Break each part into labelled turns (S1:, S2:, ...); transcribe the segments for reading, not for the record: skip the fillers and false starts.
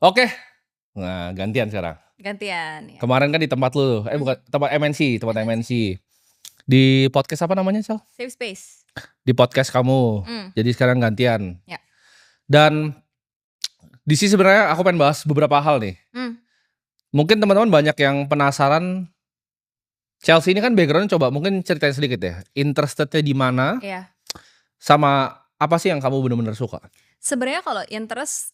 S1: Oke, nah gantian sekarang.
S2: Gantian ya.
S1: Kemarin kan di tempat lu, bukan tempat tempat MNC. Di podcast apa namanya, Sal?
S2: Safe space.
S1: Di podcast kamu. Jadi sekarang gantian.
S2: Ya.
S1: Dan di sini sebenarnya aku pengen bahas beberapa hal nih. Mungkin teman-teman banyak yang penasaran. Chelsea ini kan background, coba mungkin ceritain sedikit ya. Interestednya di mana?
S2: Iya.
S1: Sama apa sih yang kamu benar-benar suka?
S2: Sebenarnya kalau interest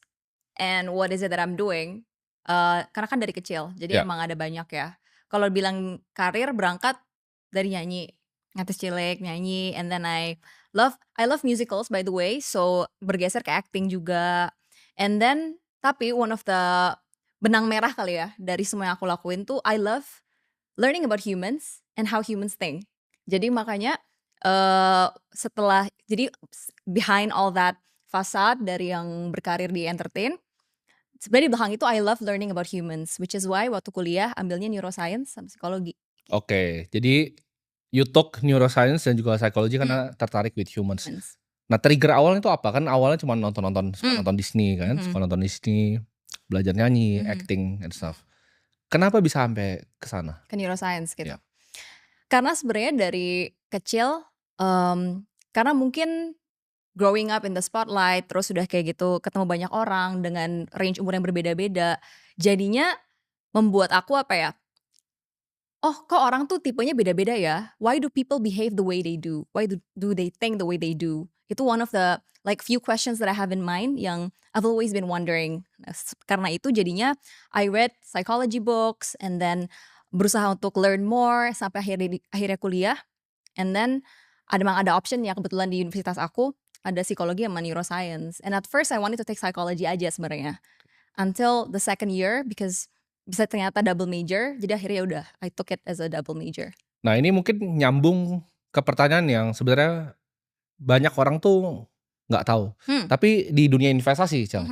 S2: and what is it that I'm doing, karena kan dari kecil, jadi emang ada banyak ya. Kalau bilang karir berangkat dari nyanyi, ngatis cilik nyanyi, and then I love musicals by the way, so bergeser ke acting juga. And then tapi one of the benang merah kali ya dari semua yang aku lakuin tuh I love learning about humans and how humans think. Jadi makanya jadi behind all that facade dari yang berkarir di entertain, sebenarnya di belakang itu I love learning about humans, which is why waktu kuliah ambilnya neuroscience sama psikologi.
S1: Oke, jadi you took neuroscience dan juga psychology karena tertarik with humans. Nah, trigger awalnya itu apa? Kan awalnya cuma nonton Disney kan, suka nonton Disney, belajar nyanyi, acting and stuff. Kenapa bisa sampai ke sana?
S2: Ke neuroscience gitu. Karena sebenarnya dari kecil, karena mungkin growing up in the spotlight, terus udah kayak gitu ketemu banyak orang dengan range umur yang berbeda-beda, jadinya membuat aku apa ya, oh kok orang tuh tipenya beda-beda ya? Why do people behave the way they do? Why do they think the way they do? Itu one of the like few questions that I have in mind yang I've always been wondering. Karena itu jadinya I read psychology books and then berusaha untuk learn more sampai akhirnya kuliah. And then ada option yang kebetulan di universitas aku ada psikologi sama neuroscience. And at first I wanted to take psychology aja sebenarnya. Until the second year because bisa ternyata double major, jadi akhirnya udah I took it as a double major.
S1: Nah, ini mungkin nyambung ke pertanyaan yang sebenarnya banyak orang tuh nggak tahu. Tapi di dunia investasi, Cel,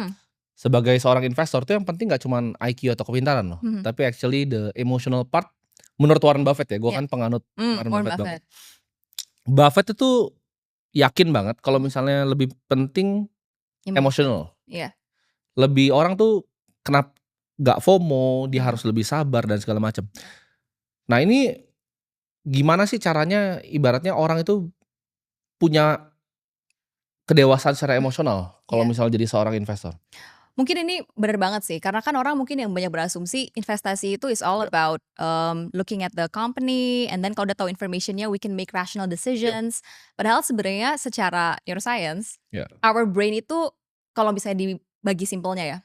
S1: sebagai seorang investor tuh yang penting nggak cuma IQ atau kepintaran loh, tapi actually the emotional part. Menurut Warren Buffett ya, gue kan penganut Warren Buffett. Buffett itu yakin banget kalau misalnya lebih penting emotional. Lebih orang tuh kenapa nggak FOMO, dia harus lebih sabar dan segala macam. Nah, ini gimana sih caranya ibaratnya orang itu punya kedewasaan secara emosional kalau misalnya jadi seorang investor?
S2: Mungkin ini benar banget sih, karena kan orang mungkin yang banyak berasumsi investasi itu is all about looking at the company, and then kalau udah tahu informationnya we can make rational decisions. Padahal sebenarnya secara neuroscience, our brain itu kalau misalnya dibagi simpelnya ya,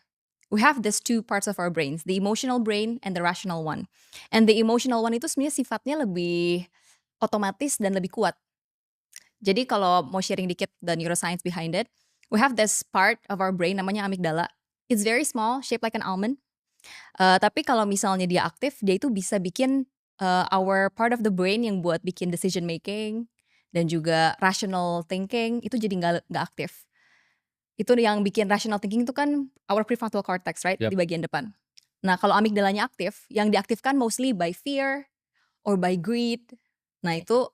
S2: we have these two parts of our brains, the emotional brain and the rational one. And the emotional one itu sebenarnya sifatnya lebih otomatis dan lebih kuat. Jadi kalau mau sharing dikit the neuroscience behind it, we have this part of our brain namanya amygdala. It's very small, shaped like an almond. Tapi kalau misalnya dia aktif, dia itu bisa bikin our part of the brain yang buat bikin decision making dan juga rational thinking itu jadi nggak aktif. Itu yang bikin rational thinking itu kan our prefrontal cortex, right? Di bagian depan. Nah, kalau amigdalanya aktif, yang diaktifkan mostly by fear or by greed. Nah, itu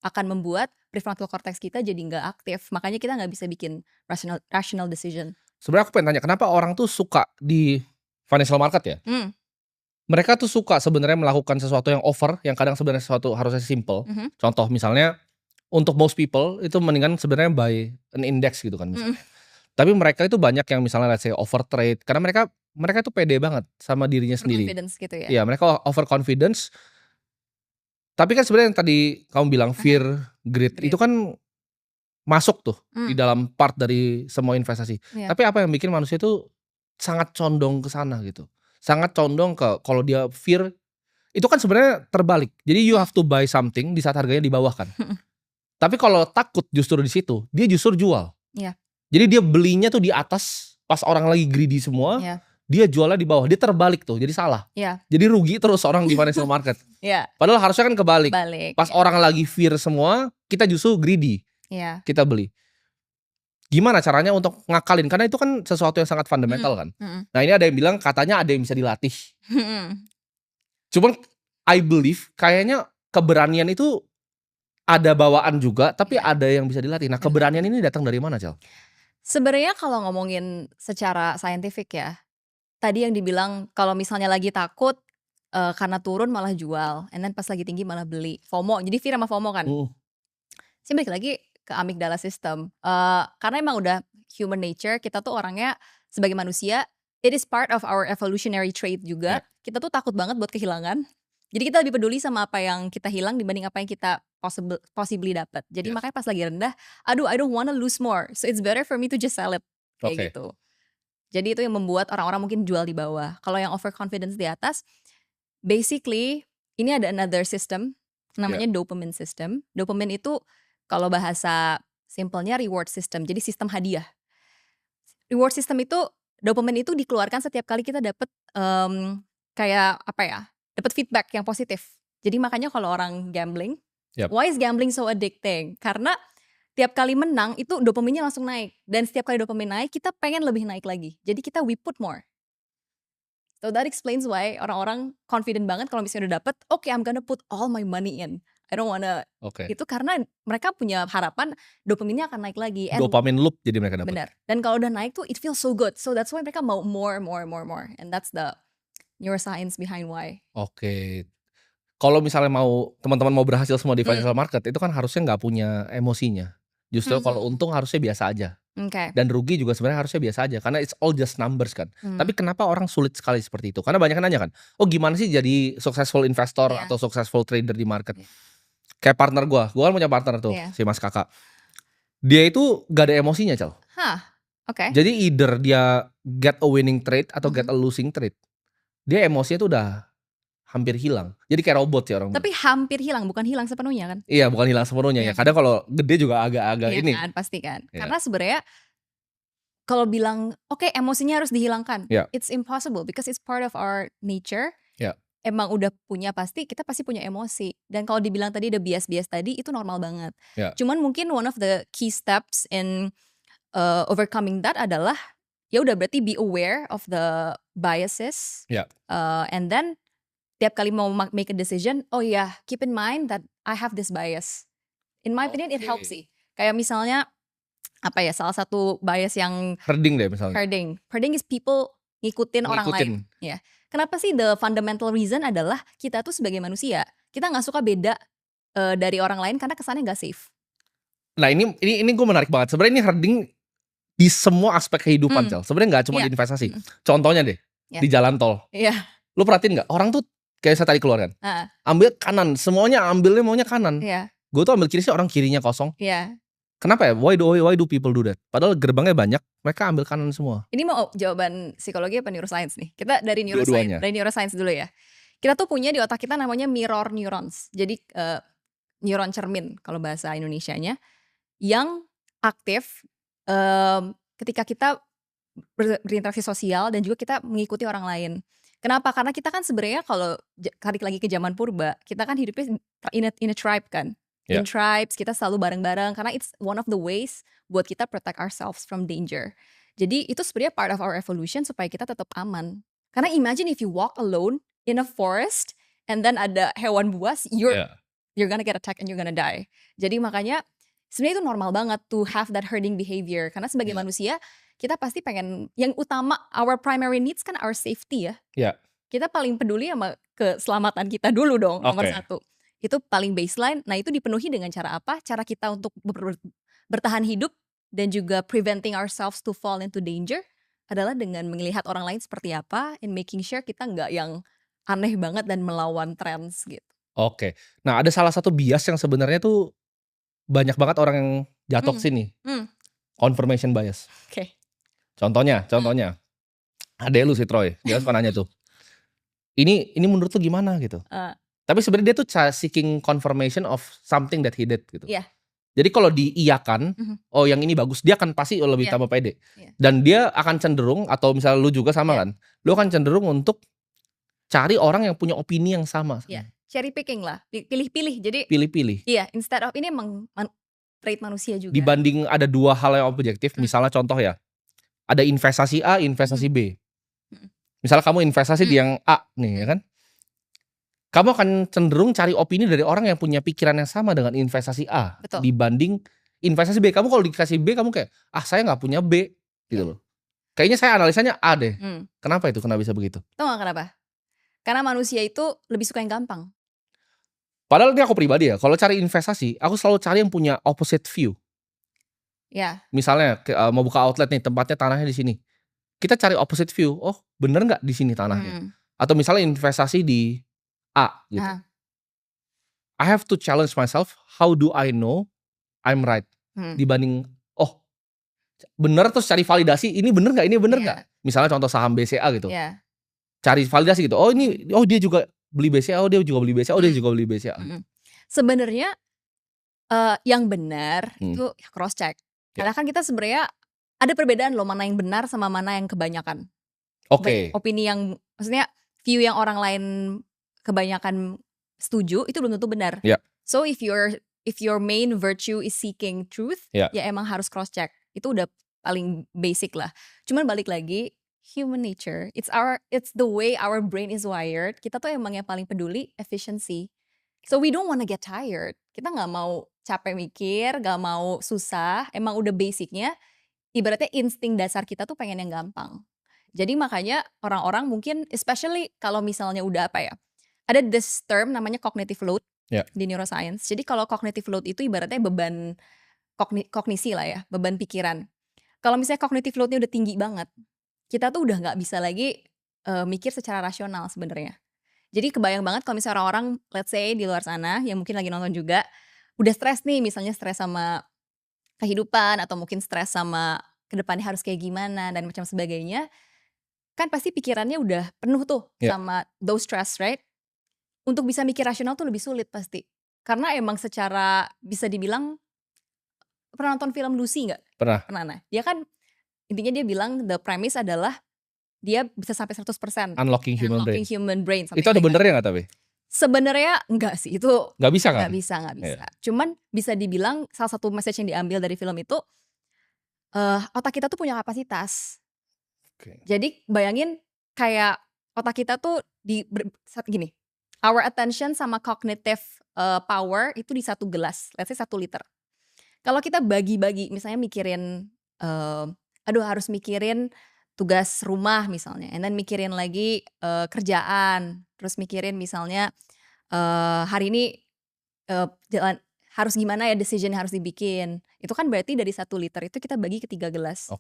S2: akan membuat prefrontal cortex kita jadi nggak aktif. Makanya kita nggak bisa bikin rational decision.
S1: Sebenarnya aku pengen tanya, kenapa orang tuh suka di financial market ya? Mereka tuh suka sebenarnya melakukan sesuatu yang over, yang kadang sebenarnya sesuatu harusnya simple. Contoh misalnya, untuk most people itu mendingan sebenarnya buy an index gitu kan misalnya. Tapi mereka itu banyak yang misalnya let's say over trade, karena mereka tuh pede banget sama dirinya sendiri.
S2: Confidence gitu ya.
S1: Iya, mereka over confidence. Tapi kan sebenarnya yang tadi kamu bilang fear, greed itu kan masuk tuh di dalam part dari semua investasi. Tapi apa yang bikin manusia itu sangat condong ke sana gitu. Sangat condong ke kalau dia fear itu kan sebenarnya terbalik. Jadi you have to buy something di saat harganya di bawah kan. Tapi kalau takut justru di situ, dia justru jual. Jadi dia belinya tuh di atas pas orang lagi greedy semua, dia jualnya di bawah. Dia terbalik tuh, jadi salah. Jadi rugi terus orang di financial market. Padahal harusnya kan kebalik. Pas orang lagi fear semua, kita justru greedy. Kita beli. Gimana caranya untuk ngakalin? Karena itu kan sesuatu yang sangat fundamental kan. Nah, ini ada yang bilang katanya ada yang bisa dilatih. Cuman I believe kayaknya keberanian itu ada bawaan juga, tapi ada yang bisa dilatih. Nah, keberanian ini datang dari mana, Cel?
S2: Sebenarnya kalau ngomongin secara saintifik ya, tadi yang dibilang kalau misalnya lagi takut karena turun malah jual, and then pas lagi tinggi malah beli. FOMO, jadi fear sama FOMO kan. Saya balik lagi ke amygdala system. Karena emang udah human nature, kita tuh orangnya sebagai manusia, it is part of our evolutionary trait juga. Kita tuh takut banget buat kehilangan. Jadi kita lebih peduli sama apa yang kita hilang dibanding apa yang kita possibly dapat. Jadi makanya pas lagi rendah, aduh I don't wanna lose more, so it's better for me to just sell it. Kayak gitu. Jadi itu yang membuat orang-orang mungkin jual di bawah. Kalau yang overconfidence di atas, basically ini ada another system namanya dopamine system. Dopamine itu kalau bahasa simpelnya reward system. Jadi sistem hadiah. Reward system itu, dopamine itu dikeluarkan setiap kali kita dapat kayak apa ya? Dapat feedback yang positif. Jadi makanya kalau orang gambling, why is gambling so addicting? Karena tiap kali menang itu dopaminnya langsung naik. Dan setiap kali dopamin naik, kita pengen lebih naik lagi. Jadi kita we put more. So that explains why orang-orang confident banget kalau misalnya udah dapet, okay, I'm gonna put all my money in. I don't wanna. Itu karena mereka punya harapan dopaminnya akan naik lagi.
S1: Dopamine loop jadi mereka dapat.
S2: Benar. Dan kalau udah naik tuh it feels so good. So that's why mereka mau more. And that's the neuroscience behind why.
S1: Kalau misalnya teman-teman mau berhasil semua di financial market, itu kan harusnya nggak punya emosinya. Justru kalau untung harusnya biasa aja. Dan rugi juga sebenarnya harusnya biasa aja, karena it's all just numbers kan. Tapi kenapa orang sulit sekali seperti itu? Karena banyak yang nanya kan, gimana sih jadi successful investor atau successful trader di market? Kayak partner gue kan punya partner tuh, si Mas Kakak. Dia itu gak ada emosinya, Cal. Jadi either dia get a winning trade atau get a losing trade. Dia emosinya tuh udah hampir hilang. Jadi kayak robot sih orang.
S2: Tapi hampir hilang, bukan hilang sepenuhnya kan?
S1: Iya, bukan hilang sepenuhnya ya. Kadang kalau gede juga agak-agak ini.
S2: Kan, pasti kan. Karena sebenarnya kalau bilang emosinya harus dihilangkan, it's impossible because it's part of our nature. Emang udah punya kita pasti punya emosi. Dan kalau dibilang tadi ada bias-bias tadi, itu normal banget. Cuman mungkin one of the key steps in overcoming that adalah ya udah berarti be aware of the biases. And then tiap kali mau make a decision, keep in mind that I have this bias. In my opinion, it helps sih. Kayak misalnya, salah satu bias yang
S1: herding deh misalnya.
S2: Herding is people ngikutin orang lain. Kenapa sih the fundamental reason adalah kita tuh sebagai manusia, kita nggak suka beda dari orang lain karena kesannya nggak safe.
S1: Nah ini gue menarik banget. Sebenarnya ini herding di semua aspek kehidupan, Cel. Sebenarnya nggak cuma di investasi. Contohnya deh, di jalan tol. Lu perhatiin nggak? Orang tuh kayak saya tadi keluar kan, ambil kanan, semuanya ambilnya maunya kanan. Gue tuh ambil kiri sih, orang kirinya kosong. Kenapa ya? Why do people do that? Padahal gerbangnya banyak, mereka ambil kanan semua.
S2: Ini mau jawaban psikologi apa neuroscience nih? Kita dari neuroscience, dari neuroscience dulu ya. Kita tuh punya di otak kita namanya mirror neurons. Jadi neuron cermin kalau bahasa Indonesianya, yang aktif ketika kita berinteraksi sosial dan juga kita mengikuti orang lain. Kenapa? Karena kita kan sebenarnya kalau tarik lagi ke zaman purba, kita kan hidupnya in a tribe kan. In tribes, kita selalu bareng-bareng karena it's one of the ways buat kita protect ourselves from danger. Jadi itu sebenarnya part of our evolution supaya kita tetap aman. Karena imagine if you walk alone in a forest and then ada hewan buas, you're gonna get attacked and you're gonna die. Jadi makanya sebenarnya itu normal banget to have that herding behavior. Karena sebagai manusia, kita pasti pengen, yang utama, our primary needs kan our safety ya. Kita paling peduli sama keselamatan kita dulu dong, nomor satu. Itu paling baseline. Nah itu dipenuhi dengan cara apa? Cara kita untuk bertahan hidup dan juga preventing ourselves to fall into danger adalah dengan melihat orang lain seperti apa and making sure kita nggak yang aneh banget dan melawan trends gitu.
S1: Nah ada salah satu bias yang sebenarnya tuh banyak banget orang yang jatuh ke sini. Confirmation bias. Contohnya, adek lu si Troy, dia suka nanya tuh, ini menurut lu gimana gitu. Tapi sebenarnya dia tuh seeking confirmation of something that he did gitu. Jadi kalau diiyakan, yang ini bagus, dia akan pasti lebih tambah pede. Dan dia akan cenderung, atau misalnya lu juga sama kan, lu akan cenderung untuk cari orang yang punya opini yang sama.
S2: Cherry picking lah, pilih-pilih. Jadi
S1: pilih-pilih.
S2: Instead of ini emang trait manusia juga.
S1: Dibanding ada dua hal yang objektif, misalnya contoh ya, ada investasi A, investasi B. Misalnya kamu investasi di yang A nih ya kan. Kamu akan cenderung cari opini dari orang yang punya pikiran yang sama dengan investasi A. Dibanding investasi B. Kamu kalau dikasih B, kamu kayak, saya gak punya B gitu loh. Kayaknya saya analisanya A deh.
S2: Hmm.
S1: Kenapa itu? Kenapa bisa begitu?
S2: Tahu gak kenapa? Karena manusia itu lebih suka yang gampang.
S1: Padahal ini aku pribadi ya, kalau cari investasi, aku selalu cari yang punya opposite view.
S2: Ya.
S1: Misalnya mau buka outlet nih, tempatnya tanahnya di sini. Kita cari opposite view. Oh, bener nggak di sini tanahnya? Atau misalnya investasi di A gitu. I have to challenge myself. How do I know I'm right? Dibanding bener terus cari validasi. Ini bener nggak? Ini bener nggak? Misalnya contoh saham BCA gitu. Cari validasi gitu. Oh ini, dia juga beli BCA. Oh dia juga beli BCA. Oh dia juga beli BCA.
S2: Sebenarnya yang benar itu cross check. Karena kan kita sebenarnya ada perbedaan loh mana yang benar sama mana yang kebanyakan.
S1: Oke.
S2: Opini yang maksudnya view yang orang lain kebanyakan setuju itu belum tentu benar. So if your main virtue is seeking truth, ya emang harus cross check. Itu udah paling basic lah. Cuman balik lagi, human nature, it's the way our brain is wired. Kita tuh emang yang paling peduli efficiency. So we don't wanna get tired. Kita nggak mau capek mikir, nggak mau susah. Emang udah basicnya, ibaratnya insting dasar kita tuh pengen yang gampang. Jadi makanya orang-orang mungkin, especially kalau misalnya udah apa ya, ada this term namanya cognitive load di neuroscience. Jadi kalau cognitive load itu ibaratnya beban kognisi lah ya, beban pikiran. Kalau misalnya cognitive loadnya udah tinggi banget, kita tuh udah nggak bisa lagi mikir secara rasional sebenarnya. Jadi kebayang banget kalau misalnya orang-orang, let's say di luar sana yang mungkin lagi nonton juga, udah stres nih, misalnya stres sama kehidupan atau mungkin stres sama kedepannya harus kayak gimana dan macam sebagainya, kan pasti pikirannya udah penuh tuh sama those stress, right? Untuk bisa mikir rasional tuh lebih sulit pasti. Karena emang secara bisa dibilang, pernah nonton film Lucy nggak?
S1: Pernah.
S2: Nah, dia kan intinya dia bilang the premise adalah dia bisa sampai 100%
S1: unlocking
S2: human brain.
S1: Itu ada benernya nggak tapi?
S2: Sebenarnya enggak sih, itu
S1: nggak bisa kan?
S2: Nggak bisa. Cuman bisa dibilang salah satu message yang diambil dari film itu, otak kita tuh punya kapasitas. Jadi bayangin kayak otak kita tuh gini, our attention sama cognitive power itu di 1 gelas, let's say 1 liter. Kalau kita bagi-bagi, misalnya mikirin, harus mikirin tugas rumah misalnya, and then mikirin lagi kerjaan, terus mikirin misalnya hari ini jalan harus gimana ya, decision harus dibikin. Itu kan berarti dari 1 liter itu kita bagi ke 3 gelas.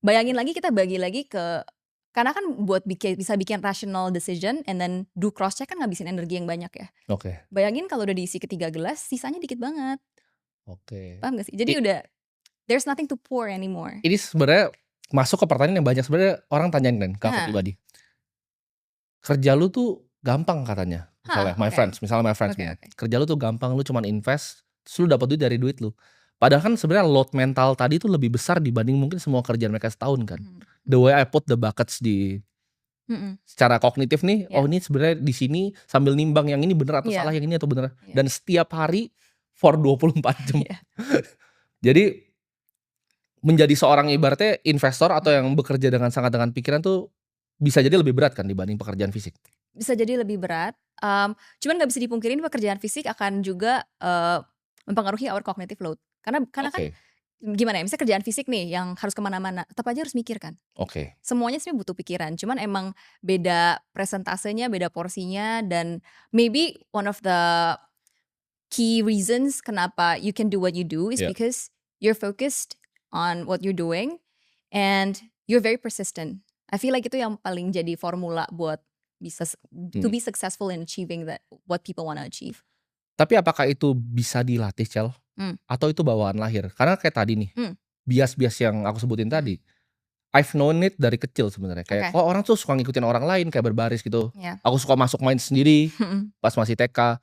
S2: Bayangin lagi kita bagi lagi karena kan buat bisa bikin rational decision and then do cross check kan ngabisin energi yang banyak ya. Bayangin kalau udah diisi ke 3 gelas, sisanya dikit banget. Paham gak sih? Jadi udah there's nothing to pour anymore.
S1: Ini sebenarnya masuk ke pertanyaan yang banyak sebenarnya orang tanyain kan ke aku pribadi. Kerja lu tuh gampang katanya. Misalnya my friends. Kerja lu tuh gampang, lu cuman invest, terus lu dapat duit dari duit lu. Padahal kan sebenarnya load mental tadi tuh lebih besar dibanding mungkin semua kerjaan mereka setahun kan. The way I put the buckets di secara kognitif nih, oh ini sebenarnya di sini sambil nimbang yang ini bener atau salah, yang ini atau bener. Dan setiap hari for 24 jam. Jadi menjadi seorang ibaratnya investor atau yang bekerja dengan pikiran tuh bisa jadi lebih berat kan dibanding pekerjaan fisik.
S2: Bisa jadi lebih berat. Cuman nggak bisa dipungkirin pekerjaan fisik akan juga mempengaruhi our cognitive load. Karena kan gimana ya, misalnya kerjaan fisik nih yang harus kemana-mana, tetap aja harus mikir kan. Semuanya sebenarnya butuh pikiran. Cuman emang beda presentasenya, beda porsinya, dan maybe one of the key reasons kenapa you can do what you do is because you're focused on what you're doing and you're very persistent. I feel like itu yang paling jadi formula buat bisa to be successful in achieving what people want to achieve.
S1: Tapi apakah itu bisa dilatih, Cel? Atau itu bawaan lahir? Karena kayak tadi nih, bias-bias yang aku sebutin tadi, I've known it dari kecil sebenarnya. Kayak kok orang tuh suka ngikutin orang lain kayak berbaris gitu. Aku suka masuk main sendiri pas masih TK.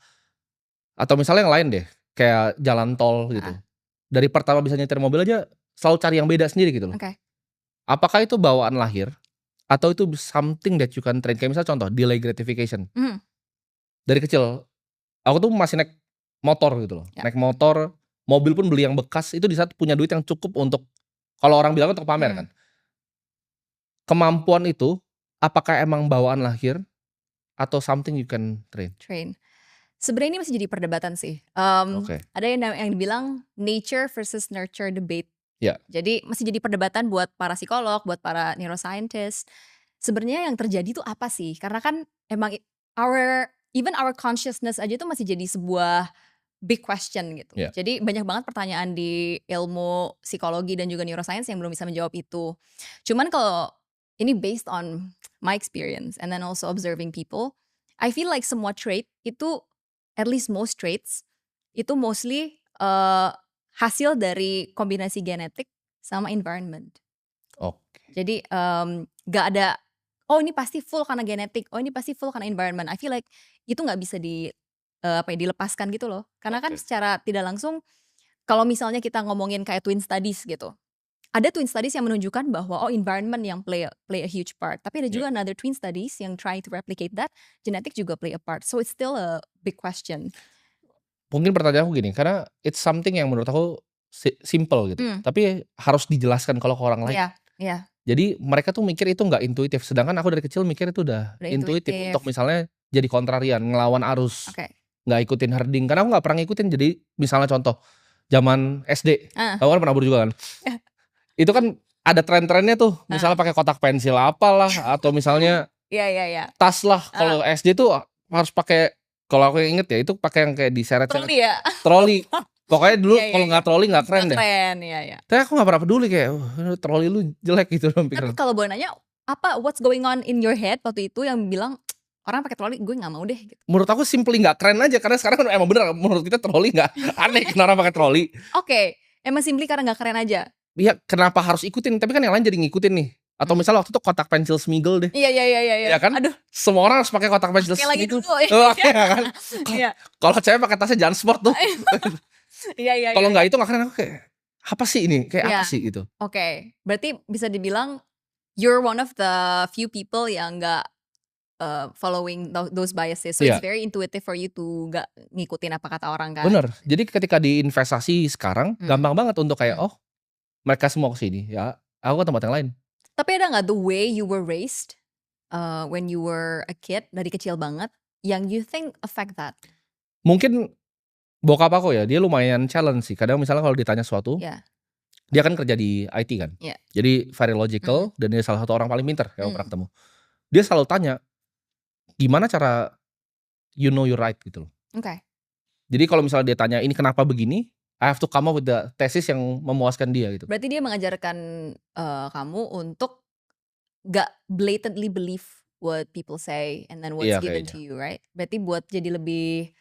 S1: Atau misalnya yang lain deh, kayak jalan tol gitu. Dari pertama bisa nyetir mobil aja selalu cari yang beda sendiri gitu loh. Apakah itu bawaan lahir atau itu something that you can train? Kayak misalnya contoh delay gratification. Dari kecil aku tuh masih naik motor gitu loh. Naik motor, mobil pun beli yang bekas, itu di saat punya duit yang cukup untuk, kalau orang bilang untuk pamer kan. Kemampuan itu apakah emang bawaan lahir atau something you can train?
S2: Sebenarnya ini masih jadi perdebatan sih. Ada yang dibilang nature versus nurture debate.
S1: Ya.
S2: Jadi masih jadi perdebatan buat para psikolog, buat para neuroscientist. Sebenarnya yang terjadi tuh apa sih? Karena kan emang even our consciousness aja tuh masih jadi sebuah big question gitu.
S1: Ya.
S2: Jadi banyak banget pertanyaan di ilmu psikologi dan juga neuroscience yang belum bisa menjawab itu. Cuman kalau ini based on my experience and then also observing people, I feel like semua trait itu, at least most traits, itu mostly hasil dari kombinasi genetik sama environment.
S1: Oke.
S2: Jadi gak ada, oh ini pasti full karena genetik, oh ini pasti full karena environment. I feel like itu gak bisa dilepaskan gitu loh. Karena kan secara tidak langsung, kalau misalnya kita ngomongin kayak twin studies gitu, ada twin studies yang menunjukkan bahwa environment yang play a huge part. Tapi ada juga another twin studies yang trying to replicate that, genetik juga play a part. So it's still a big question.
S1: Mungkin pertanyaanku gini, karena it's something yang menurut aku simple gitu. Tapi harus dijelaskan kalau ke orang lain.
S2: Iya.
S1: Jadi mereka tuh mikir itu nggak intuitif. Sedangkan aku dari kecil mikir itu udah intuitif. Untuk misalnya jadi kontrarian, ngelawan arus. Nggak ikutin herding. Karena aku nggak pernah ngikutin. Jadi misalnya contoh, zaman SD. Aku kan pernah juga kan. Itu kan ada tren-trennya tuh. Misalnya pakai kotak pensil apalah. Atau misalnya tas lah. Kalau SD tuh harus pakai, kalau aku inget ya, itu pakai yang kayak diseret.
S2: Troli ya?
S1: Troli. Pokoknya dulu kalau nggak troli nggak keren deh.
S2: Iya.
S1: Tapi aku nggak pernah peduli, kayak troli lu jelek gitu.
S2: Tapi kalau boleh nanya, what's going on in your head waktu itu yang bilang orang pakai troli, gue nggak mau deh gitu.
S1: Menurut aku simply nggak keren aja, karena sekarang emang bener menurut kita troli nggak aneh. Kenapa pakai troli?
S2: Oke, emang simply karena nggak keren aja.
S1: Iya, kenapa harus ikutin? Tapi kan yang lain jadi ngikutin nih. Atau misalnya waktu itu kotak pensil Smiggle deh.
S2: Iya.
S1: Ya kan?
S2: Aduh.
S1: Semua orang harus pakai kotak pensil Smiggle. Iya kan? Kalau cewek pakai tasnya Jan Sport tuh.
S2: Iya.
S1: Kalau nggak itu nggak keren. Aku kayak, apa sih ini? Kayak apa sih gitu?
S2: Oke. Berarti bisa dibilang you're one of the few people yang nggak following those biases. So it's very intuitive for you to nggak ngikutin apa kata orang kan.
S1: Bener. Jadi ketika di investasi sekarang gampang banget untuk kayak mereka semua kesini, ya aku ke tempat yang lain.
S2: Tapi ada nggak the way you were raised when you were a kid dari kecil banget yang you think affect that?
S1: Mungkin bokap aku ya, dia lumayan challenge sih. Kadang misalnya kalau ditanya sesuatu, dia kan kerja di IT kan. Jadi very logical dan dia salah satu orang paling pintar yang aku pernah ketemu. Dia selalu tanya, gimana cara you know you're right gitu loh.
S2: Oke.
S1: Jadi kalau misalnya dia tanya ini kenapa begini, I have to come up with the thesis yang memuaskan dia gitu.
S2: Berarti dia mengajarkan kamu untuk gak blatantly believe what people say and then what's given to you, right? Berarti buat jadi lebih,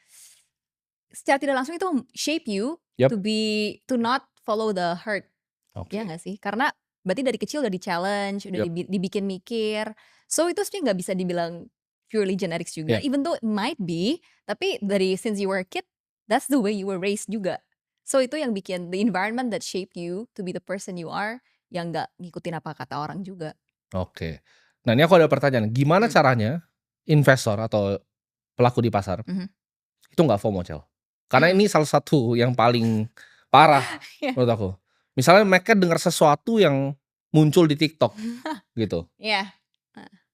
S2: secara tidak langsung itu shape you to not follow the herd. Iya gak sih? Karena berarti dari kecil udah di challenge, udah dibikin mikir. So itu sebenarnya gak bisa dibilang purely genetics juga. Even though it might be, tapi dari since you were a kid, that's the way you were raised juga. So itu yang bikin the environment that shaped you to be the person you are, yang gak ngikutin apa kata orang juga.
S1: Oke. Nah ini aku ada pertanyaan, gimana caranya investor atau pelaku di pasar itu gak FOMO, Cel? Karena ini salah satu yang paling parah menurut aku. Misalnya mereka dengar sesuatu yang muncul di TikTok gitu.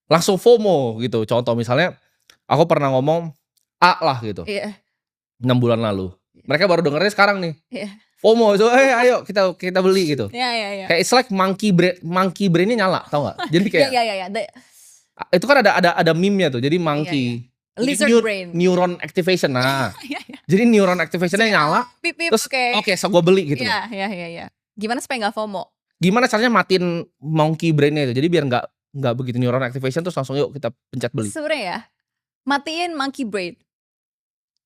S1: Langsung FOMO gitu. Contoh misalnya aku pernah ngomong A lah gitu. 6 bulan lalu. Mereka baru dengernya sekarang nih. FOMO itu, ayo kita beli gitu. Kayak it's like monkey brainnya nyala, tau gak? Jadi kayak itu kan ada meme-nya tuh. Jadi monkey
S2: lizard brain,
S1: neuron activation. Nah, jadi neuron activationnya nyala. Terus oke, so gue beli gitu.
S2: Iya. Gimana supaya nggak FOMO?
S1: Gimana caranya matiin monkey brainnya itu? Jadi biar nggak begitu neuron activation, terus langsung yuk kita pencet beli.
S2: Sebenarnya ya, matiin monkey brain.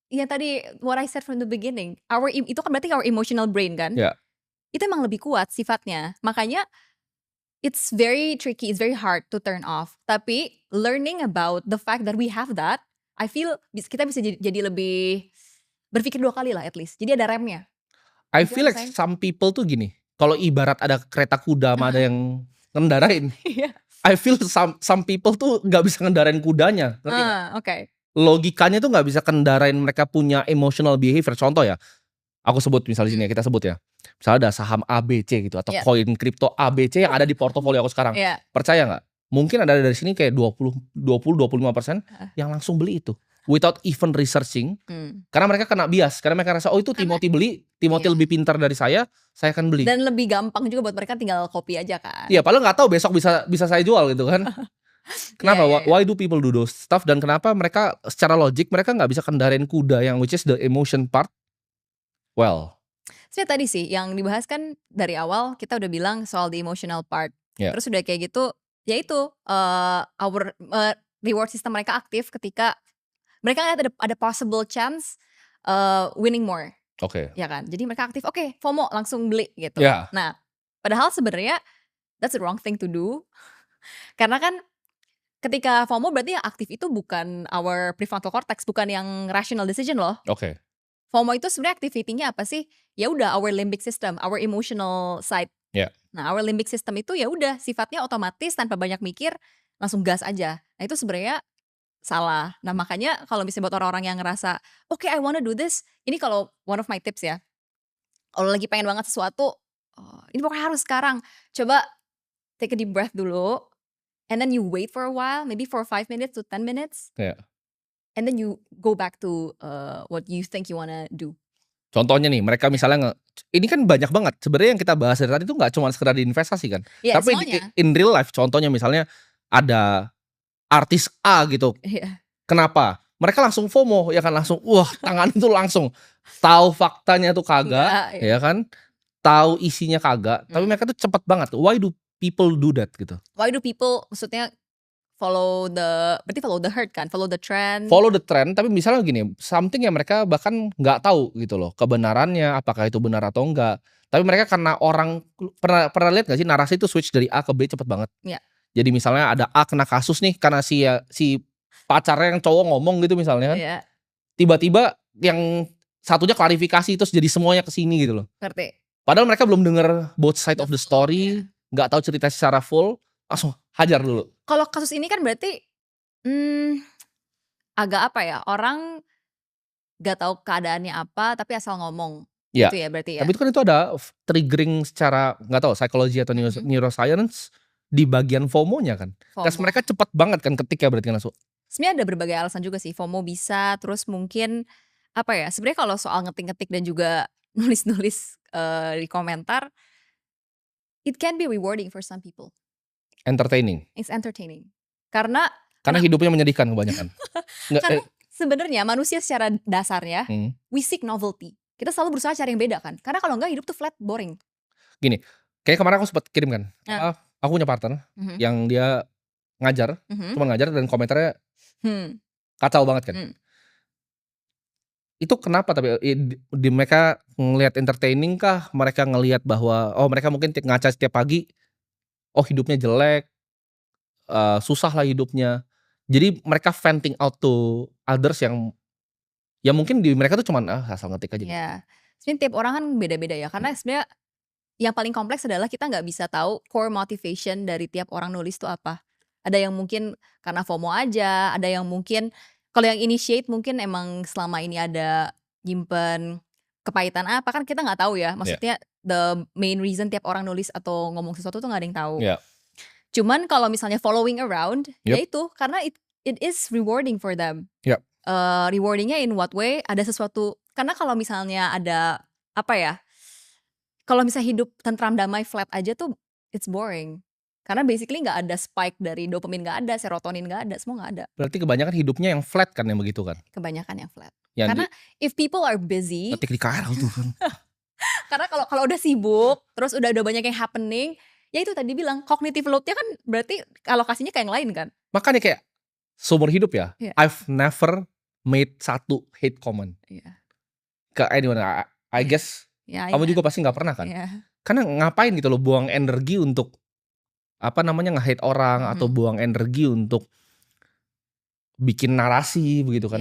S2: Iya tadi what I said from the beginning, itu kan berarti our emotional brain kan? Itu emang lebih kuat sifatnya. Makanya it's very tricky, it's very hard to turn off. Tapi learning about the fact that we have that, I feel kita bisa jadi lebih berpikir 2 kali lah at least. Jadi ada remnya.
S1: I feel like some people tuh gini, kalau ibarat ada kereta kuda sama ada yang ngendarain. I feel some people tuh gak bisa ngendarain kudanya.
S2: Oke.
S1: Logikanya tuh gak bisa kendarain mereka punya emotional behavior. Contoh ya, aku sebut misalnya sini ya, kita sebut ya. Misalnya ada saham ABC gitu, atau koin kripto ABC yang ada di portofolio aku sekarang. Percaya gak? Mungkin ada dari sini kayak 20-25% yang langsung beli itu. without even researching. Karena mereka kena bias, karena mereka rasa itu Timothy beli, Timothy lebih pintar dari saya akan beli.
S2: Dan lebih gampang juga buat mereka tinggal copy aja kan.
S1: Iya, padahal nggak tahu besok bisa saya jual gitu kan. Kenapa? Why do people do those stuff? Dan kenapa mereka secara logik mereka nggak bisa kendarain kuda yang which is the emotion part? Well,
S2: sebenarnya tadi sih yang dibahas kan dari awal kita udah bilang soal the emotional part. Terus udah kayak gitu, yaitu our reward system mereka aktif ketika mereka lihat ada possible chance winning more.
S1: Oke.
S2: Ya kan? Jadi mereka aktif, oke, FOMO langsung beli gitu.
S1: Yeah.
S2: Nah, padahal sebenarnya that's the wrong thing to do. Karena kan ketika FOMO berarti yang aktif itu bukan our prefrontal cortex, bukan yang rational decision loh.
S1: Oke.
S2: FOMO itu sebenarnya activity-nya apa sih? Ya udah our limbic system, our emotional side.
S1: Yeah.
S2: Nah, our limbic system itu ya udah sifatnya otomatis tanpa banyak mikir, langsung gas aja. Nah, itu sebenarnya salah. Nah, makanya kalau misalnya buat orang-orang yang ngerasa, okay, I wanna do this. Ini kalau one of my tips ya. Kalau lagi pengen banget sesuatu, ini pokoknya harus sekarang. Coba take a deep breath dulu. And then you wait for a while, maybe for 5 minutes to 10 minutes.
S1: Yeah.
S2: And then you go back to what you think you wanna do.
S1: Contohnya nih, mereka misalnya ini kan banyak banget. Sebenarnya yang kita bahas dari tadi itu nggak cuma sekedar di investasi kan.
S2: Yeah,
S1: tapi in real life, contohnya misalnya ada artis A gitu.
S2: Yeah.
S1: Kenapa? Mereka langsung FOMO, ya kan, langsung tangan itu langsung tahu faktanya tuh kagak, ya kan? Tahu isinya kagak, tapi mereka tuh cepat banget. Why do people do that gitu?
S2: Why do people maksudnya berarti follow the herd kan, follow the trend.
S1: Follow the trend, tapi misalnya gini, something yang mereka bahkan nggak tahu gitu loh kebenarannya, apakah itu benar atau enggak. Tapi mereka karena orang pernah lihat nggak sih narasi itu switch dari A ke B cepet banget.
S2: Yeah.
S1: Jadi misalnya ada A kena kasus nih karena si pacarnya yang cowok ngomong gitu misalnya kan.
S2: Yeah.
S1: Tiba-tiba yang satunya klarifikasi terus jadi semuanya kesini gitu loh.
S2: Ngerti.
S1: Padahal mereka belum denger both side of the story, nggak tahu cerita secara full, langsung hajar dulu.
S2: Kalau kasus ini kan berarti agak apa ya, orang gak tahu keadaannya apa tapi asal ngomong.
S1: Ya.
S2: Gitu ya berarti ya.
S1: Tapi itu kan itu ada triggering secara nggak tahu psikologi atau neuroscience di bagian FOMO-nya kan. Terus mereka cepat banget kan ketika berarti langsung.
S2: Sebenarnya ada berbagai alasan juga sih. FOMO bisa, terus mungkin apa ya? Sebenarnya kalau soal ngetik-ngetik dan juga nulis-nulis di komentar, it can be rewarding for some people.
S1: Entertaining.
S2: It's entertaining. Karena
S1: hidupnya menyedihkan kebanyakan.
S2: Karena sebenarnya manusia secara dasarnya we seek novelty. Kita selalu berusaha cari yang beda kan. Karena kalau enggak hidup tuh flat, boring.
S1: Gini, kayak kemarin aku sempat kirim kan. Aku punya partner yang dia ngajar, cuma ngajar dan komentarnya kacau banget kan. Itu kenapa tapi di mereka ngelihat entertaining kah? Mereka ngelihat bahwa mereka mungkin ngaca setiap pagi, hidupnya jelek, susah lah hidupnya. Jadi mereka venting out to others yang mungkin di mereka tuh cuman asal ngetik aja.
S2: Ya, sebenarnya tiap orang kan beda-beda ya. Karena sebenarnya yang paling kompleks adalah kita nggak bisa tahu core motivation dari tiap orang nulis tuh apa. Ada yang mungkin karena FOMO aja, ada yang mungkin kalau yang initiate mungkin emang selama ini ada nyimpen kepahitan apa kan kita nggak tahu ya. Maksudnya the main reason tiap orang nulis atau ngomong sesuatu tuh nggak ada yang tahu. Cuman kalau misalnya following around, ya itu karena it is rewarding for them. Rewardingnya in what way? Ada sesuatu, karena kalau misalnya ada apa ya? Kalau misalnya hidup tentram damai flat aja tuh it's boring. Karena basically nggak ada spike dari dopamin, nggak ada, serotonin nggak ada, semua nggak ada.
S1: Berarti kebanyakan hidupnya yang flat kan yang begitu kan?
S2: Kebanyakan yang flat. Karena if people are busy,
S1: ketik di KRL tuh kan.
S2: Karena kalau udah sibuk, terus udah banyak yang happening, ya itu tadi bilang cognitive load-nya kan berarti alokasinya kayak yang lain kan.
S1: Makanya kayak seumur hidup ya, I've never made satu hate comment ke anyone. I guess kamu juga pasti nggak pernah kan? Karena ngapain gitu loh buang energi untuk nge-hate orang atau buang energi untuk bikin narasi begitu kan?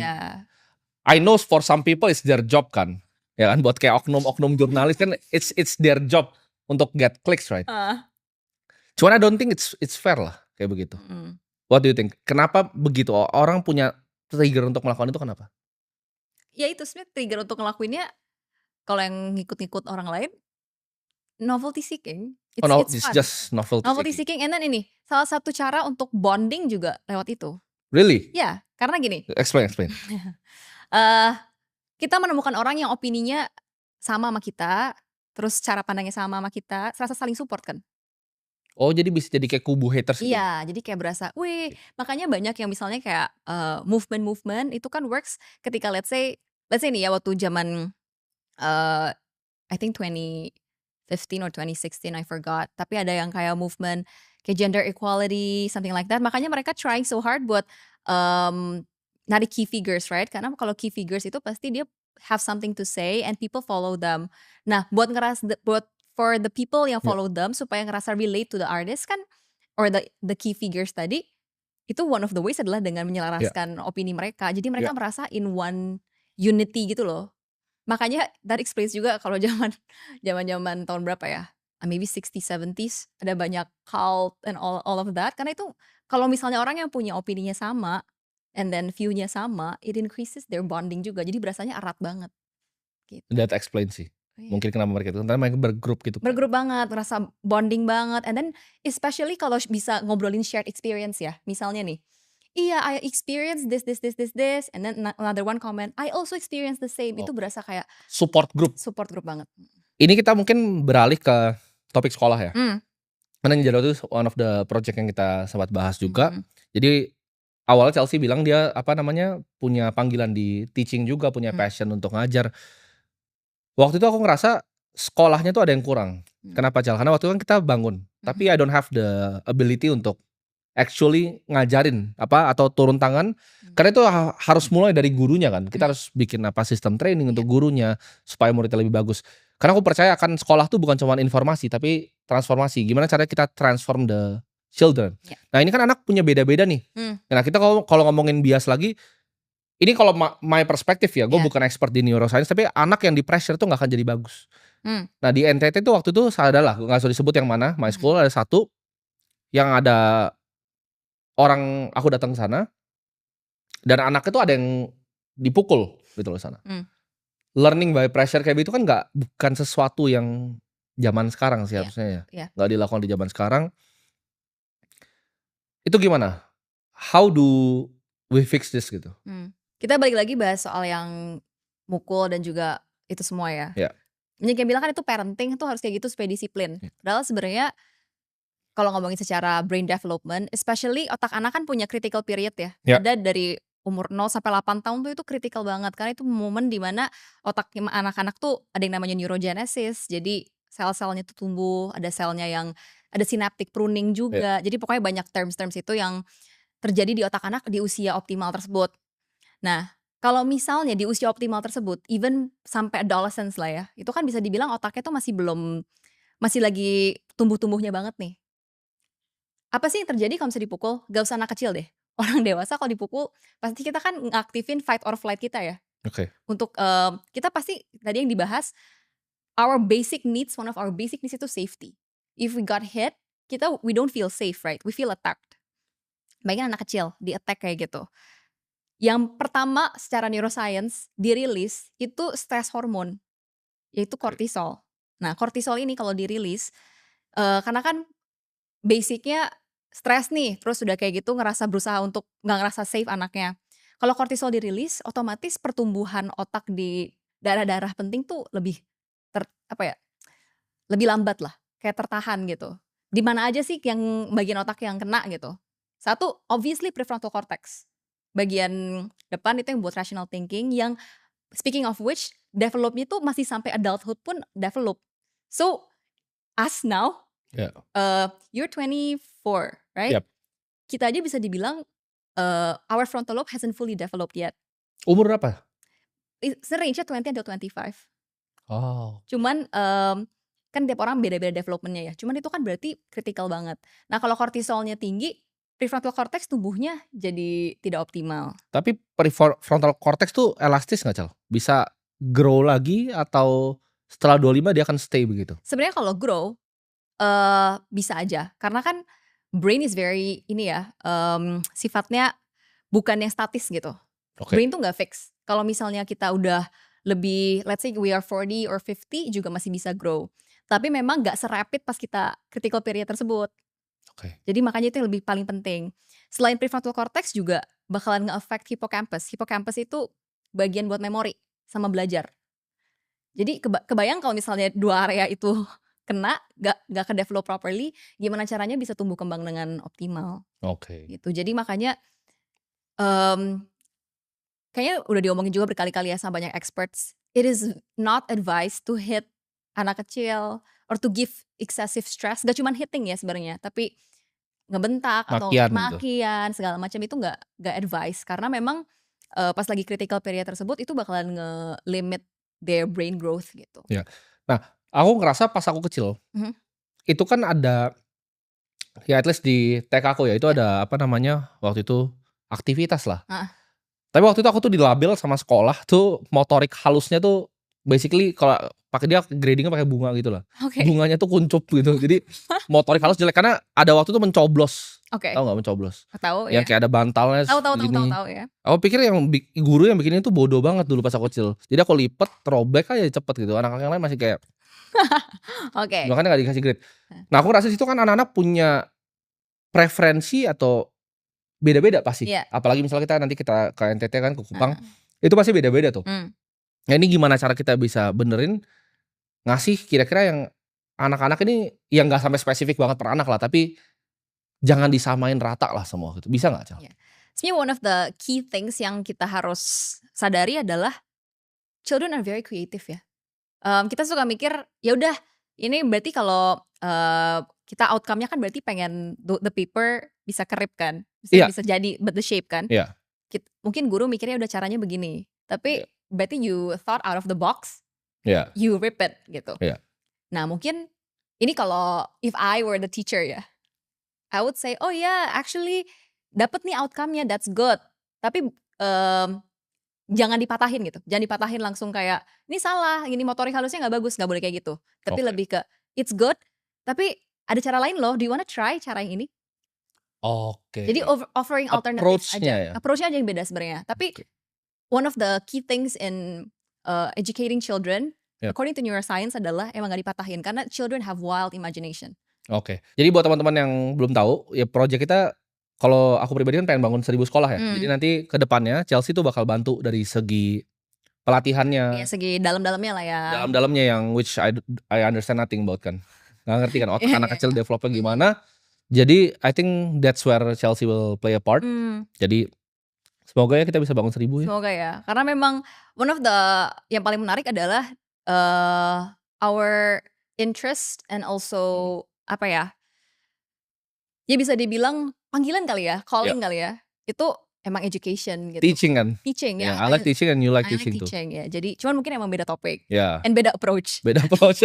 S1: I know for some people it's their job kan, ya kan, buat kayak oknum-oknum jurnalis kan it's their job untuk get clicks, right? Cuman I don't think it's fair lah kayak begitu. What do you think? Kenapa begitu orang punya trigger untuk melakukan itu, kenapa?
S2: Ya itu sebenarnya trigger untuk ngelakuinnya kalau yang ngikut-ngikut orang lain novelty seeking.
S1: It's just novelty
S2: seeking. And then ini salah satu cara untuk bonding juga lewat itu.
S1: Really?
S2: Ya, Karena gini,
S1: Explain.
S2: eh kita menemukan orang yang opininya sama kita, terus cara pandangnya sama kita, serasa saling support kan.
S1: Oh jadi bisa jadi kayak kubu haters gitu?
S2: Iya, jadi kayak berasa, wih, makanya banyak yang misalnya kayak movement itu kan works ketika let's say nih ya waktu zaman I think 2015 or 2016 I forgot. Tapi ada yang kayak movement kayak gender equality, something like that. Makanya mereka trying so hard buat narik key figures, right? Karena kalau key figures itu pasti dia have something to say and people follow them. Nah, buat for the people yang follow them supaya ngerasa relate to the artist kan, or the key figures tadi, itu one of the ways adalah dengan menyelaraskan opini mereka. Jadi mereka merasa in one unity gitu loh. Makanya that explains juga kalau zaman tahun berapa ya? Maybe 60s, 70s ada banyak cult and all of that. Karena itu kalau misalnya orang yang punya opininya sama and then view-nya sama, it increases their bonding juga. Jadi berasanya erat banget. Gitu.
S1: That explains sih. Mungkin kenapa mereka itu, karena mereka bergrup gitu.
S2: Bergrup banget, ngerasa bonding banget. And then especially kalau bisa ngobrolin shared experience ya. Misalnya nih, iya, I experience this, and then another one comment, I also experience the same. Itu berasa kayak
S1: support group banget. Ini kita mungkin beralih ke topik sekolah ya. Karena Ninja itu one of the project yang kita sempat bahas juga. Jadi awalnya Chelsea bilang dia punya panggilan di teaching juga, punya passion untuk ngajar. Waktu itu aku ngerasa sekolahnya tuh ada yang kurang. Kenapa Chelsea? Karena waktu itu kan kita bangun, tapi I don't have the ability untuk actually ngajarin atau turun tangan, karena itu harus mulai dari gurunya kan. Kita harus bikin sistem training untuk gurunya supaya muridnya lebih bagus. Karena aku percaya akan sekolah tuh bukan cuma informasi tapi transformasi. Gimana caranya kita transform the children. Nah ini kan anak punya beda-beda nih. Nah kita kalau ngomongin bias lagi, ini kalau my perspektif ya, gue bukan expert di neuroscience, tapi anak yang di pressure tuh nggak akan jadi bagus. Nah di NTT tuh waktu itu adalah, nggak usah disebut yang mana, my school ada satu yang ada orang, aku datang ke sana dan anaknya tuh ada yang dipukul gitu loh sana. Learning by pressure kayak gitu kan bukan sesuatu yang zaman sekarang sih harusnya ya. Nggak dilakukan di zaman sekarang. Itu gimana? How do we fix this gitu?
S2: Kita balik lagi bahas soal yang mukul dan juga itu semua ya. Yang bilang kan itu parenting itu harus kayak gitu supaya disiplin. Padahal sebenarnya kalau ngomongin secara brain development, especially otak anak kan punya critical period ya. Ada dari umur 0 sampai 8 tahun tuh itu critical banget. Karena itu momen dimana otak anak-anak tuh ada yang namanya neurogenesis. Jadi sel-selnya tuh tumbuh, ada selnya yang ada synaptic pruning juga. Jadi pokoknya banyak terms-terms itu yang terjadi di otak anak di usia optimal tersebut. Nah, kalau misalnya di usia optimal tersebut, even sampai adolescence lah ya, itu kan bisa dibilang otaknya tuh masih lagi tumbuh-tumbuhnya banget nih. Apa sih yang terjadi kalau misalnya dipukul? Gak usah anak kecil deh. Orang dewasa kalau dipukul, pasti kita kan ngaktifin fight or flight kita ya. Untuk kita pasti tadi yang dibahas, one of our basic needs itu safety. If we got hit, we don't feel safe, right? We feel attacked. Bayangin anak kecil di attack kayak gitu. Yang pertama secara neuroscience dirilis itu stress hormon, yaitu kortisol. Nah kortisol ini kalau dirilis, karena kan basicnya stres nih, terus udah kayak gitu berusaha untuk nggak ngerasa safe anaknya. Kalau kortisol dirilis, otomatis pertumbuhan otak di daerah-daerah penting tuh lebih lebih lambat lah, kayak tertahan gitu. Di mana aja sih yang bagian otak yang kena gitu? Satu, obviously prefrontal cortex. Bagian depan itu yang buat rational thinking, yang speaking of which, developnya tuh masih sampai adulthood pun develop. So, us now, you're 24, right? Kita aja bisa dibilang our frontal lobe hasn't fully developed yet.
S1: Umur berapa?
S2: Range-nya 20 until 25. Cuman kan tiap orang beda-beda developmentnya ya. Cuman itu kan berarti critical banget. Nah kalau kortisolnya tinggi, prefrontal cortex tumbuhnya jadi tidak optimal.
S1: Tapi prefrontal cortex tuh elastis gak Cal? Bisa grow lagi atau setelah 25 dia akan stay begitu?
S2: Sebenarnya kalau grow bisa aja. Karena kan brain is very sifatnya bukan yang statis gitu. Brain tuh gak fix. Kalau misalnya kita udah lebih, let's say we are 40 or 50 juga masih bisa grow. Tapi memang gak serapid pas kita critical period tersebut. Jadi makanya itu yang paling penting. Selain prefrontal cortex juga bakalan nge-affect hippocampus. Hippocampus itu bagian buat memori sama belajar. Jadi kebayang kalau misalnya dua area itu kena, gak ke-develop properly, gimana caranya bisa tumbuh kembang dengan optimal. Gitu. Jadi makanya kayaknya udah diomongin juga berkali-kali ya sama banyak experts. It is not advised to hit anak kecil or to give excessive stress. Gak cuma hitting ya sebenarnya, tapi ngebentak atau makian segala macam itu gak advice, karena memang pas lagi critical period tersebut itu bakalan nge-limit their brain growth gitu.
S1: Ya. Nah, aku ngerasa pas aku kecil, itu kan ada, ya at least di TK aku ya, itu ada apa namanya, waktu itu aktivitas lah. Tapi waktu itu aku tuh dilabel sama sekolah tuh motorik halusnya tuh basically kalau pakai dia gradingnya pakai bunga gitu lah. Bunganya tuh kuncup gitu. Jadi motorik halus jelek karena ada waktu tuh mencoblos. Tahu nggak mencoblos?
S2: Tahu
S1: Yang kayak ada bantalnya.
S2: Tahu ya.
S1: Aku pikir yang guru yang bikin itu bodoh banget dulu pas aku kecil. Jadi aku lipet, robek aja cepet gitu. Anak-anak yang lain masih kayak makanya gak dikasih grade. Nah aku rasa situ kan anak-anak punya preferensi atau beda-beda pasti. Apalagi misalnya nanti kita ke NTT kan, ke Kupang, itu pasti beda-beda tuh. Nah ini gimana cara kita bisa benerin, ngasih kira-kira yang anak-anak ini yang gak sampai spesifik banget per anak lah, tapi jangan disamain rata lah semua gitu. Bisa gak, Cel?
S2: Sebenarnya one of the key things yang kita harus sadari adalah children are very creative ya. Kita suka mikir ya udah ini berarti kalau kita outcome-nya kan berarti pengen the paper bisa kerip kan, bisa jadi but the shape kan. Mungkin guru mikirnya udah caranya begini, tapi berarti you thought out of the box, you rip it gitu. Nah mungkin ini kalau if I were the teacher ya, I would say oh yeah actually dapet nih outcome-nya, that's good. Tapi jangan dipatahin gitu, jangan dipatahin langsung kayak ini salah, ini motorik halusnya nggak bagus, nggak boleh kayak gitu. Tapi lebih ke it's good, tapi ada cara lain loh. Do you wanna try cara yang ini? Jadi offering alternatives aja. Approach-nya aja yang beda sebenarnya. Tapi one of the key things in educating children, according to neuroscience adalah emang gak dipatahin karena children have wild imagination.
S1: Jadi buat teman-teman yang belum tahu, ya project kita kalau aku pribadi kan pengen bangun 1000 sekolah ya. Jadi nanti ke depannya Chelsea tuh bakal bantu dari segi pelatihannya.
S2: Iya, segi dalam-dalamnya lah ya.
S1: Dalam-dalamnya yang which I understand nothing about kan. Gak ngerti kan otak anak kecil developnya gimana. Jadi I think that's where Chelsea will play a part. Jadi semoga ya kita bisa bangun 1000 ya.
S2: Semoga ya. Karena memang one of the yang paling menarik adalah our interest and also apa ya? Ya bisa dibilang panggilan kali ya, calling kali ya. Itu emang education gitu.
S1: Teaching kan.
S2: Teaching ya.
S1: I like teaching and you like teaching too.
S2: Ya. Jadi cuman mungkin emang beda topik.
S1: And
S2: beda approach.
S1: Beda approach.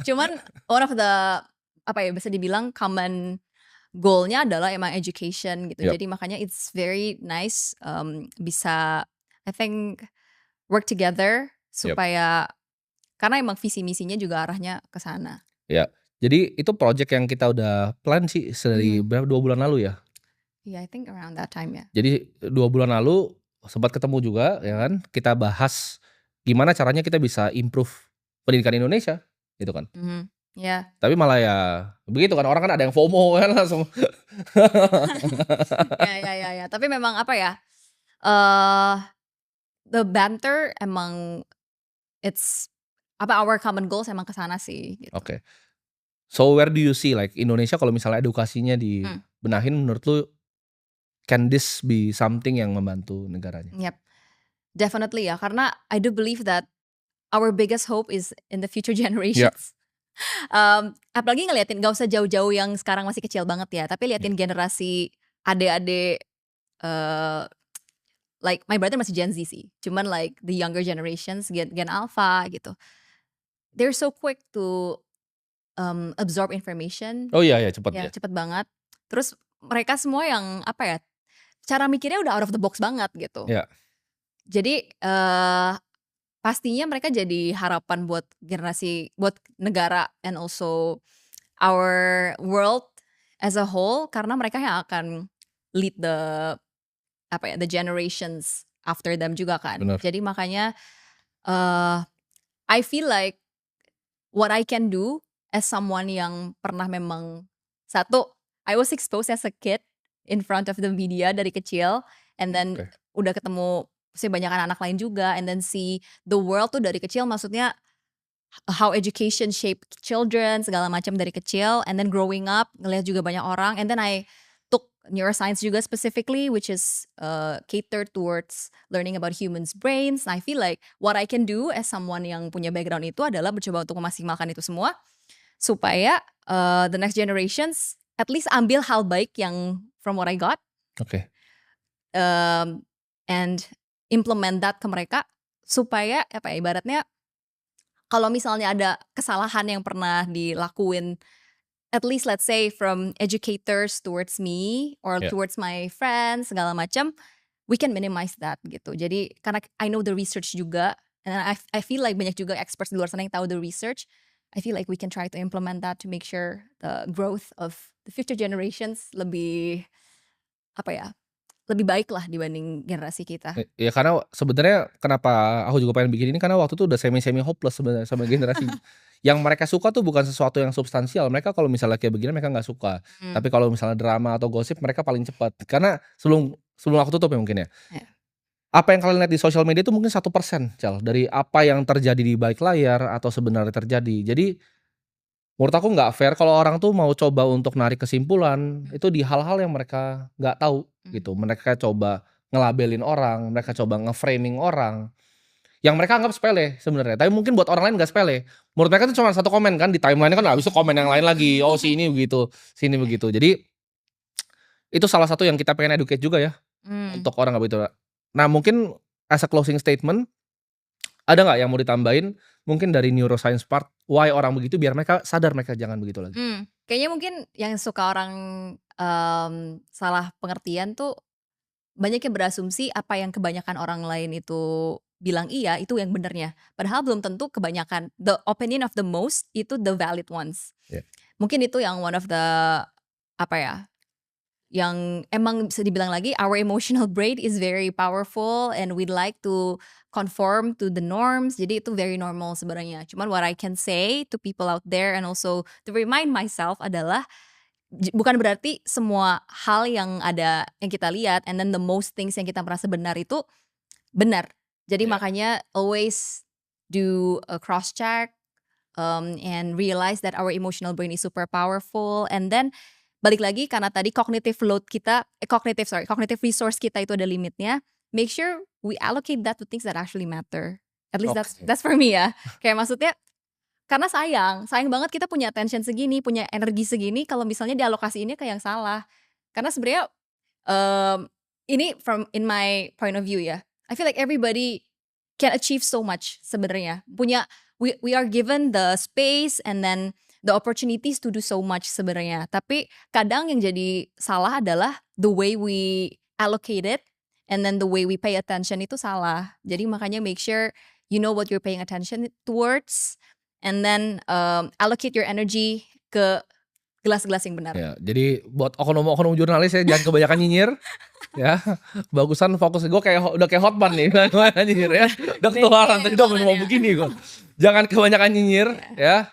S2: Cuman one of the apa ya bisa dibilang common goalnya adalah emang education gitu. Jadi makanya it's very nice bisa I think work together supaya karena emang visi misinya juga arahnya ke sana.
S1: Jadi itu project yang kita udah plan sih dari berapa 2 bulan lalu ya.
S2: I think around that time ya.
S1: Jadi 2 bulan lalu sempat ketemu juga ya kan. Kita bahas gimana caranya kita bisa improve pendidikan Indonesia gitu kan. Tapi malah ya begitu kan, orang kan ada yang FOMO kan langsung.
S2: ya. Tapi memang apa ya? The banter emang it's our common goals emang kesana sih gitu.
S1: So where do you see like Indonesia kalau misalnya edukasinya dibenahin, menurut lu can this be something yang membantu negaranya?
S2: Definitely ya, karena I do believe that our biggest hope is in the future generations. Apalagi ngeliatin gak usah jauh-jauh yang sekarang masih kecil banget ya, tapi liatin generasi adik-adik like my brother masih Gen Z sih, cuman like the younger generations Gen Alpha gitu, they're so quick to absorb information.
S1: Cepet
S2: cepet banget. Terus mereka semua yang apa ya, cara mikirnya udah out of the box banget gitu. Jadi pastinya mereka jadi harapan buat generasi, buat negara and also our world as a whole, karena mereka yang akan lead the generations after them juga kan. Jadi makanya I feel like what I can do as someone yang pernah memang I was exposed as a kid in front of the media dari kecil, and then udah ketemu banyak anak lain juga, and then see the world tuh dari kecil, maksudnya how education shape children segala macam dari kecil, and then growing up ngelihat juga banyak orang, and then I took neuroscience juga specifically, which is catered towards learning about humans brains. I feel like what I can do as someone yang punya background itu adalah mencoba untuk memaksimalkan itu semua supaya the next generations at least ambil hal baik yang from what I got, and implement that ke mereka, supaya apa ya, ibaratnya kalau misalnya ada kesalahan yang pernah dilakuin, at least let's say from educators towards me or towards my friends segala macam, we can minimize that gitu. Jadi karena I know the research juga, and I feel like banyak juga experts di luar sana yang tahu the research. I feel like we can try to implement that to make sure the growth of the future generations lebih apa ya, lebih baik lah dibanding generasi kita.
S1: Ya karena sebenarnya kenapa aku juga pengen bikin ini, karena waktu itu udah semi hopeless sebenarnya sama generasi. Yang mereka suka tuh bukan sesuatu yang substansial. Mereka kalau misalnya kayak begini mereka nggak suka. Tapi kalau misalnya drama atau gosip mereka paling cepat. Karena sebelum aku tutup ya mungkin ya. Apa yang kalian lihat di sosial media itu mungkin 1% Cal, dari apa yang terjadi di balik layar atau sebenarnya terjadi. Jadi menurut aku nggak fair kalau orang tuh mau coba untuk narik kesimpulan itu di hal-hal yang mereka nggak tahu gitu. Mereka coba ngelabelin orang, mereka coba nge-framing orang yang mereka anggap sepele sebenarnya. Tapi mungkin buat orang lain nggak sepele. Menurut mereka itu cuma satu komen kan, di timeline kan habis itu komen yang lain lagi. Oh si ini begitu, sini begitu. Jadi itu salah satu yang kita pengen educate juga ya untuk orang nggak begitu. Nah mungkin as a closing statement, ada nggak yang mau ditambahin mungkin dari neuroscience part, why orang begitu biar mereka sadar mereka jangan begitu lagi.
S2: Kayaknya mungkin yang suka orang salah pengertian tuh banyak yang berasumsi apa yang kebanyakan orang lain itu bilang iya itu yang benernya. Padahal belum tentu kebanyakan, the opinion of the most itu the valid ones. Mungkin itu yang one of the apa ya, yang emang bisa dibilang lagi our emotional brain is very powerful and we'd like to conform to the norms. Jadi itu very normal sebenarnya. Cuman what I can say to people out there and also to remind myself adalah bukan berarti semua hal yang ada yang kita lihat and then the most things yang kita merasa benar itu benar. Jadi makanya always do a cross check and realize that our emotional brain is super powerful, and then balik lagi karena tadi cognitive cognitive resource kita itu ada limitnya. Make sure we allocate that to things that actually matter. At least that's for me ya. Kayak maksudnya karena sayang banget kita punya attention segini, punya energi segini kalau misalnya dialokasiinnya ke yang salah. Karena sebenarnya ini from in my point of view ya. I feel like everybody can achieve so much sebenarnya. We are given the space and then the opportunities to do so much sebenarnya. Tapi kadang yang jadi salah adalah the way we allocate it and then the way we pay attention itu salah. Jadi makanya make sure you know what you're paying attention towards and then allocate your energy ke gelas-gelas yang benar.
S1: Ya, jadi buat oknum jurnalis ya jangan kebanyakan nyinyir. Ya, bagusan fokus. Gue udah kayak Hotman nih, nyinyir ya. Udah ketularan tadi udah mau begini gue. Jangan kebanyakan nyinyir ya.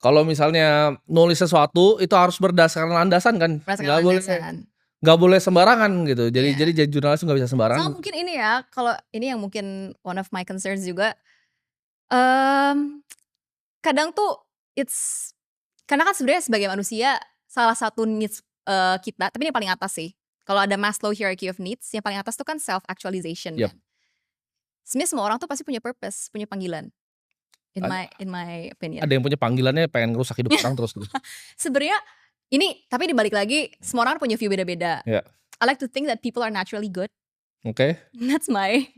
S1: Kalau misalnya nulis sesuatu itu harus berdasarkan landasan kan, nggak boleh sembarangan gitu. Jadi jurnalis nggak bisa sembarangan.
S2: So mungkin ini ya, kalau ini yang mungkin one of my concerns juga, kadang tuh karena kan sebenarnya sebagai manusia salah satu needs kita, tapi ini paling atas sih. Kalau ada Maslow hierarchy of needs, yang paling atas tuh kan self actualization. Kan? Sebenarnya semua orang tuh pasti punya purpose, punya panggilan. In my opinion.
S1: Ada yang punya panggilannya pengen ngerusak hidup orang terus gitu.
S2: Sebenarnya ini tapi dibalik lagi semua orang punya view beda-beda. I like to think that people are naturally good. That's my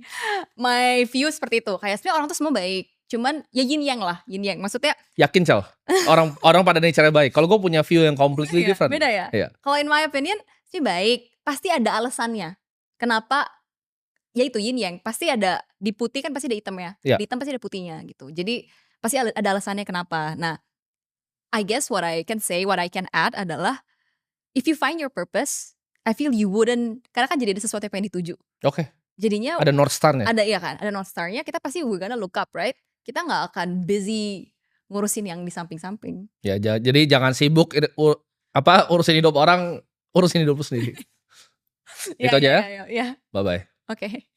S2: view seperti itu. Kayak sebenarnya orang tuh semua baik. Cuman ya yin yang lah, yin yang. Maksudnya
S1: yakin Cal? Orang pada nature cara baik. Kalau gue punya view yang completely different.
S2: Beda ya? Kalau in my opinion sih baik. Pasti ada alasannya. Kenapa? Ya itu yin yang, pasti ada di putih kan pasti ada hitamnya, di hitam pasti ada putihnya gitu. Jadi pasti ada alasannya kenapa. Nah, I guess what I can say, what I can add adalah if you find your purpose, I feel you wouldn't, karena kan jadi ada sesuatu yang pengen dituju. Jadinya
S1: ada North Star-nya.
S2: Ada kan, ada North Star-nya. Kita pasti we're gonna look up, right? Kita nggak akan busy ngurusin yang di samping-samping.
S1: Ya, jadi jangan sibuk urusin hidup orang urusin hidup lu sendiri.
S2: Ya,
S1: Itu aja ya.
S2: ya.
S1: Bye bye.
S2: Oke.